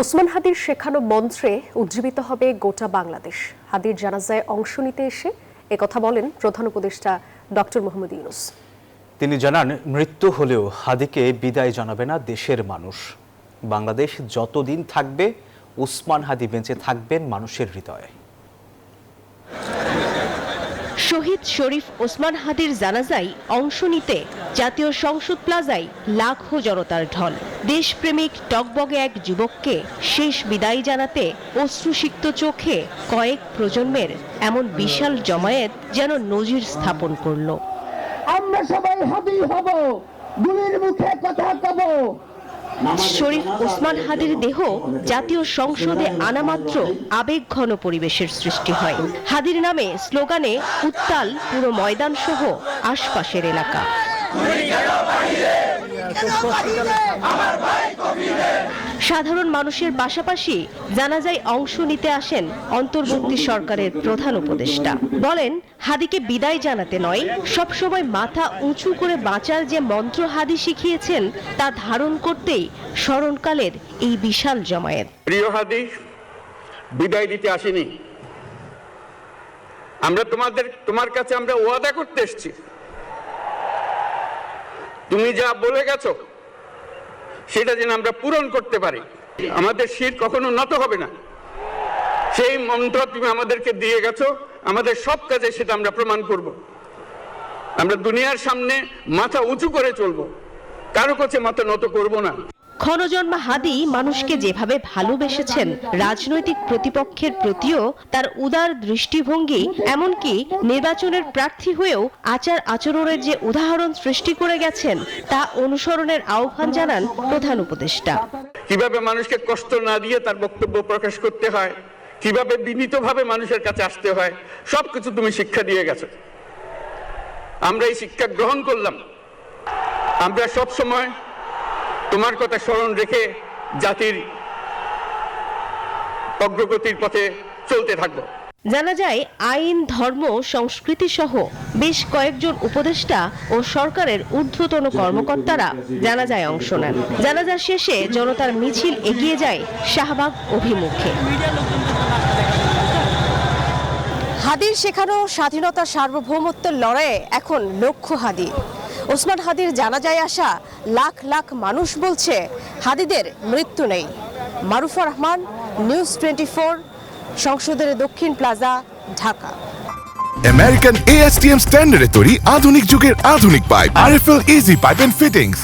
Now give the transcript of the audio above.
ওসমান হাদির শেখানো মন্ত্রে উজ্জীবিত হবে গোটা বাংলাদেশ। হাদির জানাজায় অংশ নিতে এসে একথা বলেন প্রধান উপদেষ্টা ডক্টর মোহাম্মদ ইউনূস। তিনি জানান, মৃত্যু হলেও হাদিকে বিদায় জানাবে না দেশের মানুষ। বাংলাদেশ যতদিন থাকবে, ওসমান হাদি বেঁচে থাকবেন মানুষের হৃদয়ে। শহীদ শরীফ ওসমান হাদির জানাজায় অংশ নিতে জাতীয় সংসদ প্লাজায় লাখো জনতার ঢল। দেশপ্রেমিক টগবগে এক যুবককে শেষ বিদায় জানাতে অশ্রুসিক্ত চোখে কয়েক প্রজন্মের এমন বিশাল জমায়েত যেন নজির স্থাপন করল। আমরা সবাই হাদি হব, গুলির মুখে কথা কব। শরীফ ওসমান হাদির দেহ জাতীয় সংসদে আনা মাত্র আবেগঘন পরিবেশের সৃষ্টি হয়। হাদির নামে স্লোগানে উত্তাল পুরো ময়দান সহ আশপাশের এলাকা। সাধারণ মানুষের পাশাপাশি জানাজায় অংশ নিতে আসেন অন্তর্বর্তী সরকারের প্রধান উপদেষ্টা। বলেন, হাদিকে বিদায় জানাতে নয়, সবসময় মাথা উঁচু করে বাঁচার যে মন্ত্র হাদি শিখিয়েছেন তা ধারণ করতেই স্মরণকালের এই বিশাল জমায়েত। প্রিয় হাদি, বিদায় দিতে আসিনি, আমরা তোমার কাছে আমরা ওয়াদা করতে এসেছি। তুমি যা বলে গেছো সেটা যেন আমরা পূরণ করতে পারি। আমাদের শির কখনো নত হবে না। সেই মন্ত্র তুমি আমাদেরকে দিয়ে গেছো, আমাদের সব কাজে সেটা আমরা প্রমাণ করব। আমরা দুনিয়ার সামনে মাথা উঁচু করে চলবো, কারো কাছে মাথা নত করব না। ক্ষণজন্মা হাদি মানুষকে যেভাবে ভালোবেসেছেন, রাজনৈতিক প্রতিপক্ষের প্রতিও তার উদার দৃষ্টিভঙ্গি, এমনকি নির্বাচনের প্রার্থী হয়েও আচার আচরণের যে উদাহরণ সৃষ্টি করে গেছেন তা অনুসরণের আহ্বান জানান প্রধান উপদেষ্টা। কিভাবে মানুষকে কষ্ট না দিয়ে তার বক্তব্য প্রকাশ করতে হয়, কিভাবে বিনীতভাবে মানুষের কাছে আসতে হয়, সবকিছু তুমি শিক্ষা দিয়ে গেছো। আমরা এই শিক্ষা গ্রহণ করলাম। আমরা সব সময় তোমার কথা স্মরণ রেখে জাতির অগ্রগতির পথে চলতে থাকবো। জানা যায়, আইন, ধর্ম, সংস্কৃতি সহ বেশ কয়েকজন উপদেষ্টা ও সরকারের ঊর্ধ্বতন কর্মকর্তারা জানাজায় অংশ নেন। জানাজা শেষে জনতার মিছিল এগিয়ে যায় শাহবাগ অভিমুখে। হাদির শেখানো স্বাধীনতা সার্বভৌমত্বের লড়াইয়ে এখন লক্ষ্য হাদি। ওসমান হাদির জানাজায় আসা লাখ লাখ মানুষ বলছে, হাদিদের মৃত্যু নেই। মারুফা রহমান, নিউজ 24, সংসদের দক্ষিণ প্লাজা, ঢাকা। আমেরিকান ASTM স্ট্যান্ডার্ডে তৈরি আধুনিক যুগের আধুনিক pipe, RFL easy pipe and fittings.